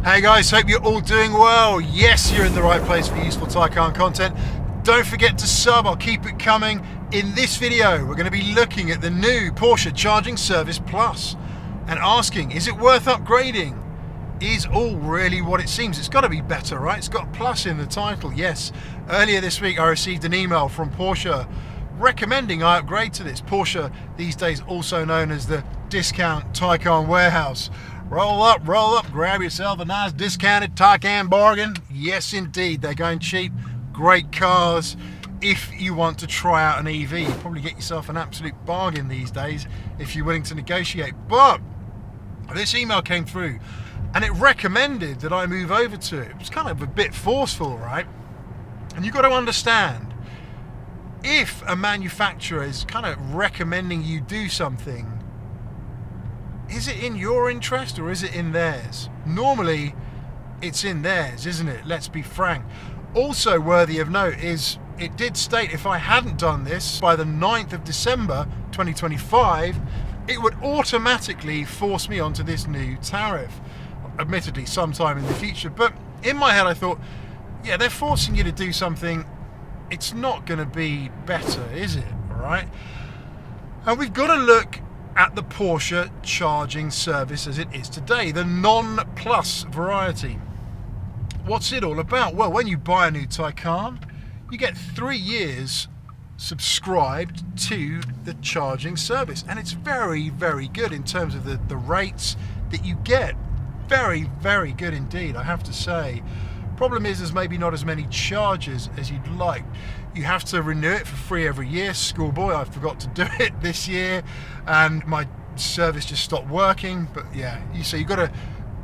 Hey guys, hope you're all doing well. Yes, you're in the right place for useful Taycan content. Don't forget to sub, I'll keep it coming. In this video, we're going to be looking at the new Porsche Charging Service Plus and asking, is it worth upgrading? Is all really what it seems? It's got to be better, right? It's got plus in the title, yes. Earlier this week, I received an email from Porsche recommending I upgrade to this. Porsche, these days also known as the Discount Taycan Warehouse. Roll up, grab yourself a nice discounted Taycan bargain. Yes, indeed, they're going cheap. Great cars. If you want to try out an EV, you probably get yourself an absolute bargain these days if you're willing to negotiate. But this email came through and it recommended that I move over to it. It was kind of a bit forceful, right? And you've got to understand, if a manufacturer is kind of recommending you do something, is it in your interest or is it in theirs? Normally, it's in theirs, isn't it? Let's be frank. Also worthy of note is it did state if I hadn't done this by the 9th of December 2025, it would automatically force me onto this new tariff. Admittedly, sometime in the future. But in my head, I thought, yeah, they're forcing you to do something. It's not going to be better, is it? All right. And we've got to look at the Porsche charging service as it is today, the non-plus variety. What's it all about? Well, when you buy a new Taycan, you get 3 years subscribed to the charging service, and it's very, very good in terms of the rates that you get. Very, very good indeed, I have to say. Problem is, there's maybe not as many charges as you'd like. You have to renew it for free every year. Schoolboy, I forgot to do it this year and my service just stopped working. But yeah, so you've got to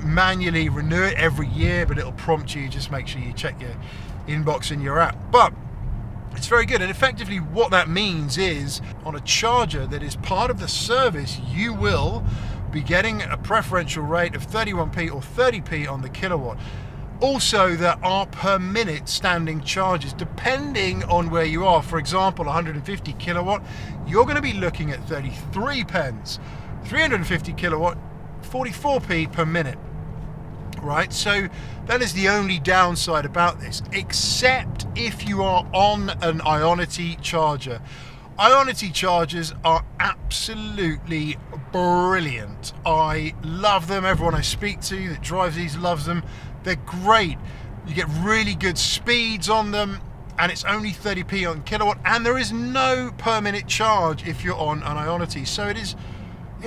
manually renew it every year, but it'll prompt you. Just make sure you check your inbox in your app. But it's very good, and effectively what that means is on a charger that is part of the service, you will be getting a preferential rate of 31p or 30p on the kilowatt. Also, there are per minute standing charges depending on where you are. For example, 150 kilowatt, you're going to be looking at 33 pence. 350 kilowatt, 44p per minute. Right, so that is the only downside about this, except if you are on an Ionity charger. Ionity chargers are absolutely brilliant. I love them. Everyone I speak to that drives these loves them. They're great. You get really good speeds on them, and it's only 30p on kilowatt, and there is no per minute charge if you're on an Ionity. So it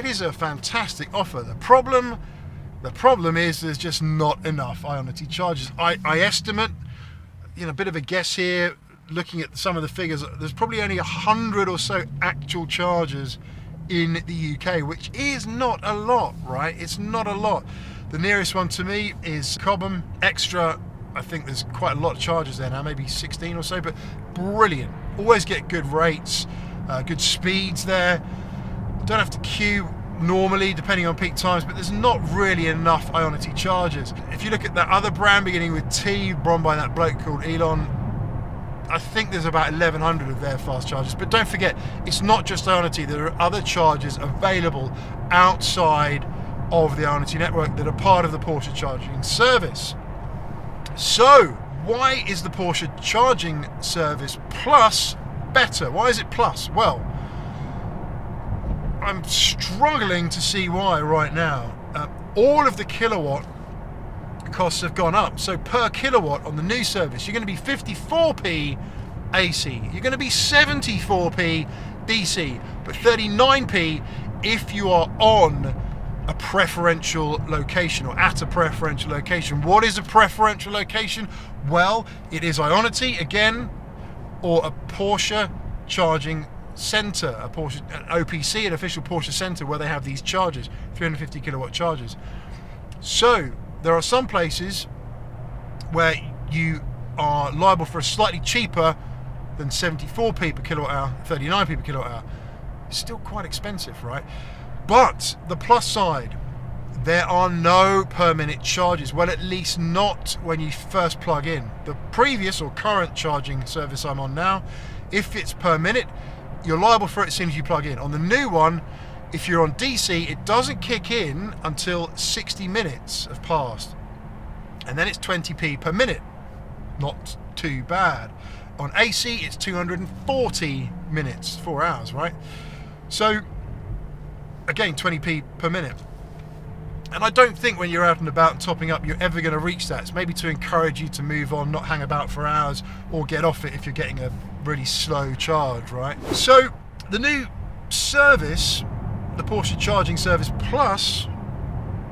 is a fantastic offer. The problem is there's just not enough Ionity chargers. I estimate, a bit of a guess here, looking at some of the figures, there's probably only 100 or so actual chargers in the UK, which is not a lot, right? It's not a lot. The nearest one to me is Cobham Extra. I think there's quite a lot of chargers there now, maybe 16 or so, but brilliant. Always get good rates, good speeds there. Don't have to queue normally depending on peak times, but there's not really enough Ionity chargers. If you look at that other brand beginning with T, run by that bloke called Elon, I think there's about 1,100 of their fast chargers. But don't forget, it's not just Ionity. There are other chargers available outside of the Ionity network that are part of the Porsche charging service. So why is the Porsche charging service Plus better? Why is it Plus? Well, I'm struggling to see why right now. All of the kilowatt costs have gone up. So per kilowatt on the new service, you're going to be 54p AC. You're going to be 74p DC, but 39p if you are on a preferential location or at a preferential location. What is a preferential location? Well, it is Ionity again, or a Porsche charging center, an OPC, an official Porsche center where they have these chargers, 350 kilowatt chargers. So there are some places where you are liable for a slightly cheaper than 74p per kilowatt hour, 39p per kilowatt hour. It's still quite expensive, right? But the plus side, there are no per minute charges. Well, at least not when you first plug in. The previous or current charging service I'm on now, if it's per minute, you're liable for it as soon as you plug in. On the new one, if you're on DC, it doesn't kick in until 60 minutes have passed. and then it's 20p per minute. Not too bad. On AC, it's 240 minutes, 4 hours, right? So, again, 20p per minute. And I don't think when you're out and about and topping up, you're ever going to reach that. It's maybe to encourage you to move on, not hang about for hours, or get off it if you're getting a really slow charge, right? So, the new service, the Porsche Charging Service Plus,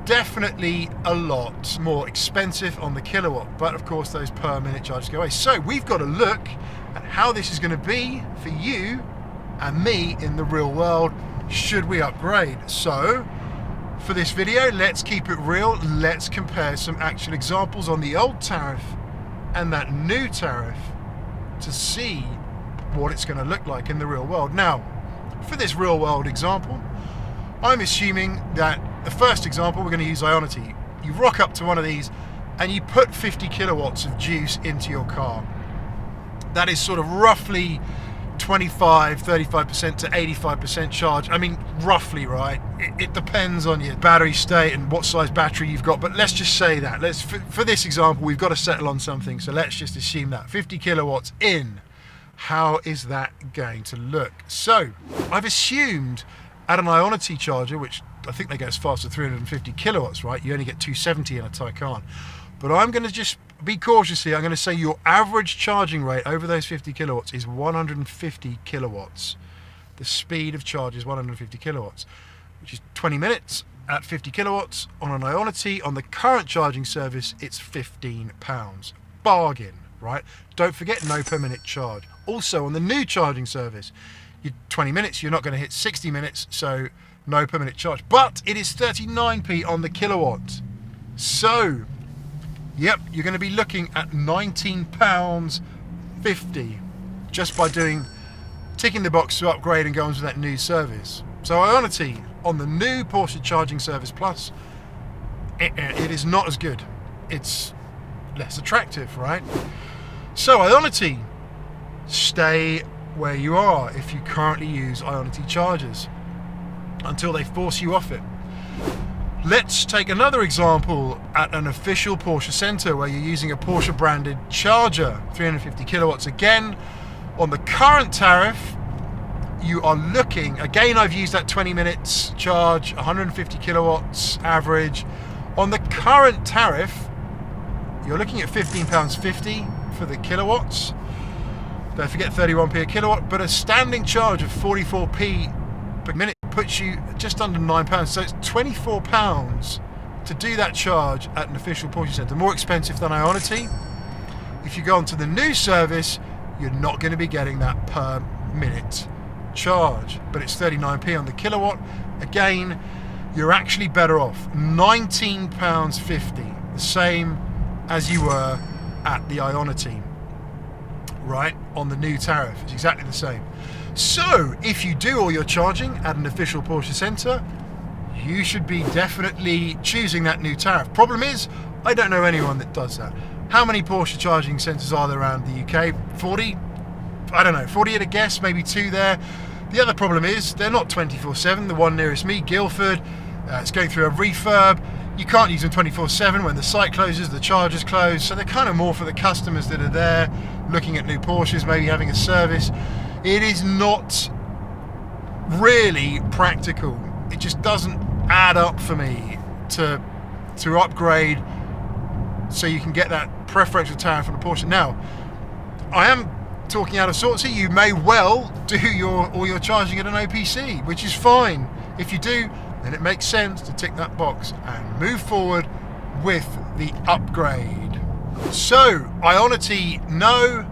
definitely a lot more expensive on the kilowatt, but of course those per minute charges go away. So we've got to look at how this is going to be for you and me in the real world should we upgrade. So for this video, let's keep it real. Let's compare some actual examples on the old tariff and that new tariff to see what it's going to look like in the real world. Now, for this real world example, I'm assuming that the first example, we're going to use Ionity. You rock up to one of these and you put 50 kilowatts of juice into your car. That is sort of roughly 35% to 85% charge. I mean, roughly, right? It depends on your battery state and what size battery you've got, but let's just say that. For this example, we've got to settle on something, so let's just assume that. 50 kilowatts in. How is that going to look? So, I've assumed at an Ionity charger, which I think they go as fast as 350 kilowatts, right? You only get 270 in a Taycan. But I'm going to just be cautious here. I'm going to say your average charging rate over those 50 kilowatts is 150 kilowatts. The speed of charge is 150 kilowatts, which is 20 minutes at 50 kilowatts. On an Ionity, on the current charging service, it's £15. Bargain, right? Don't forget no per minute charge. Also, on the new charging service, 20 minutes, you're not going to hit 60 minutes, so no per minute charge. But it is 39p on the kilowatt. So, yep, you're going to be looking at £19.50 just by ticking the box to upgrade and go on to that new service. So Ionity on the new Porsche Charging Service Plus, it is not as good. It's less attractive, right? So Ionity, stay where you are if you currently use Ionity chargers until they force you off it. Let's take another example at an official Porsche centre where you're using a Porsche branded charger, 350 kilowatts. Again, on the current tariff, you are looking, again I've used that 20 minutes charge, 150 kilowatts average. On the current tariff, you're looking at £15.50 for the kilowatts. Don't forget 31p a kilowatt, but a standing charge of 44p per minute puts you just under £9. So it's £24 to do that charge at an official Porsche centre. More expensive than Ionity. If you go onto the new service, you're not going to be getting that per minute charge, but it's 39p on the kilowatt. Again, you're actually better off. £19.50, the same as you were at the Ionity, right? On the new tariff, it's exactly the same. So, if you do all your charging at an official Porsche centre, you should be definitely choosing that new tariff. Problem is, I don't know anyone that does that. How many Porsche charging centres are there around the UK? 40? I don't know, 40 at a guess, maybe 2 there. The other problem is, they're not 24/7. The one nearest me, Guildford, it's going through a refurb. You can't use them 24/7 when the site closes, the chargers close, so they're kind of more for the customers that are there, looking at new Porsches, maybe having a service. It is not really practical. It just doesn't add up for me to upgrade so you can get that preferential tariff on a Porsche. Now, I am talking out of sorts here. You may well do all your charging at an OPC, which is fine. If you do, then it makes sense to tick that box and move forward with the upgrade. So, Ionity, no.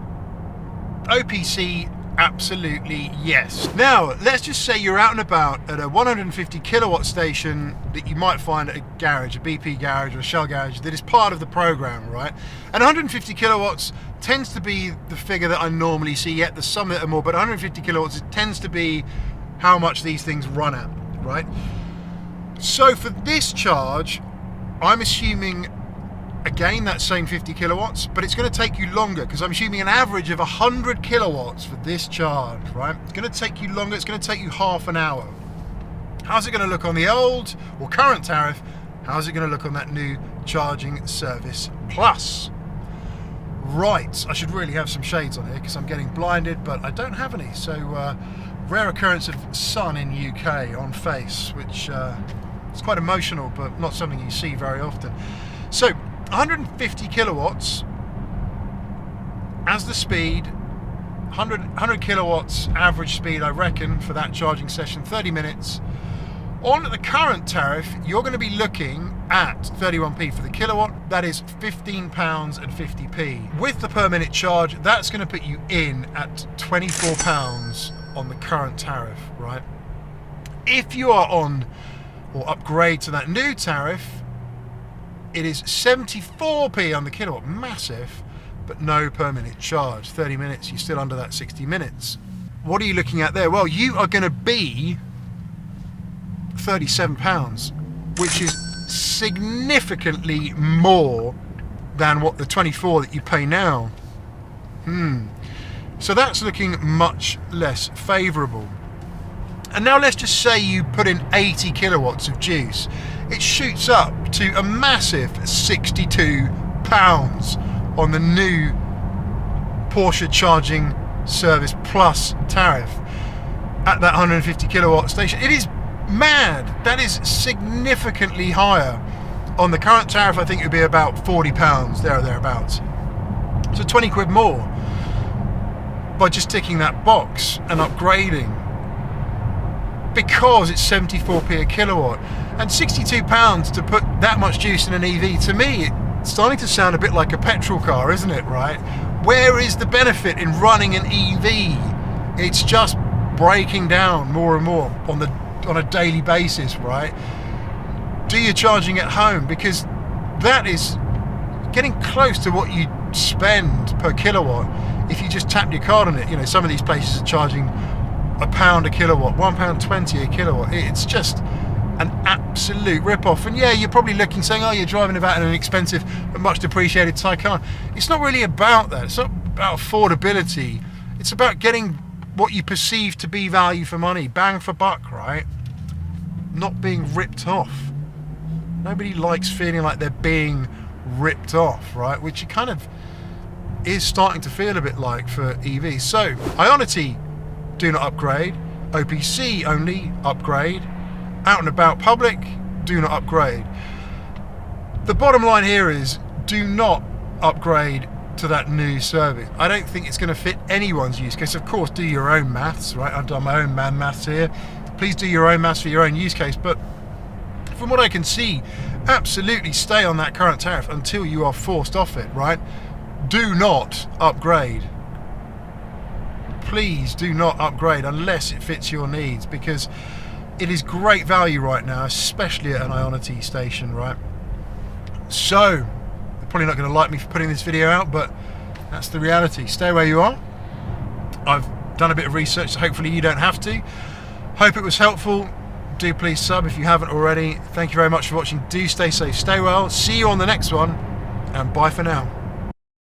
OPC, absolutely yes. Now, let's just say you're out and about at a 150 kilowatt station that you might find at a garage, a BP garage or a Shell garage that is part of the program, right? And 150 kilowatts tends to be the figure that I normally see, yet there's some that are more, but 150 kilowatts, it tends to be how much these things run at, right? So for this charge, I'm assuming, again, that same 50 kilowatts, but it's going to take you longer because I'm assuming an average of 100 kilowatts for this charge, right? It's going to take you longer. It's going to take you half an hour. How's it going to look on the old or current tariff? How's it going to look on that new Charging Service Plus. Right, I should really have some shades on here because I'm getting blinded, but I don't have any. So rare occurrence of sun in UK on face, which is quite emotional, but not something you see very often. So 150 kilowatts as the speed, 100 kilowatts average speed, I reckon, for that charging session, 30 minutes. On the current tariff, you're going to be looking at 31p for the kilowatt. That is £15.50. With the per minute charge, that's going to put you in at £24 on the current tariff, right? If you are on or upgrade to that new tariff, it is 74p on the kilowatt, massive, but no per minute charge. 30 minutes, you're still under that 60 minutes. What are you looking at there? Well, you are going to be £37, which is significantly more than what the 24 that you pay now. So that's looking much less favourable. And now let's just say you put in 80 kilowatts of juice. It shoots up to a massive £62 on the new Porsche Charging Service Plus tariff at that 150 kilowatt station. It is mad. That is significantly higher. On the current tariff, I think it would be about £40 there or thereabouts. So 20 quid more by just ticking that box and upgrading, because it's 74p a kilowatt. And £62 to put that much juice in an EV, to me it's starting to sound a bit like a petrol car, isn't it, right? Where is the benefit in running an EV? It's just breaking down more and more on a daily basis, right? Do your charging at home, because that is getting close to what you spend per kilowatt if you just tap your card on it. You know, some of these places are charging £1 a kilowatt, £1.20 a kilowatt. It's just an absolute rip-off. And yeah, you're probably looking, saying, oh, you're driving about in an expensive but much depreciated Taycan. It's not really about that. It's not about affordability. It's about getting what you perceive to be value for money, bang for buck, right? Not being ripped off. Nobody likes feeling like they're being ripped off, right? Which it kind of is starting to feel a bit like for EVs. So Ionity, do not upgrade. OPC only, upgrade. Out and about public, do not upgrade. The bottom line here is, do not upgrade to that new service. I don't think it's going to fit anyone's use case. Of course, do your own maths, right? I've done my own maths here. Please do your own maths for your own use case. But from what I can see, absolutely stay on that current tariff until you are forced off it, right? Do not upgrade. Please do not upgrade unless it fits your needs, because it is great value right now, especially at an Ionity station, right? So, they're probably not going to like me for putting this video out, but that's the reality. Stay where you are. I've done a bit of research, so hopefully you don't have to. Hope it was helpful. Do please sub if you haven't already. Thank you very much for watching. Do stay safe, stay well. See you on the next one, and bye for now.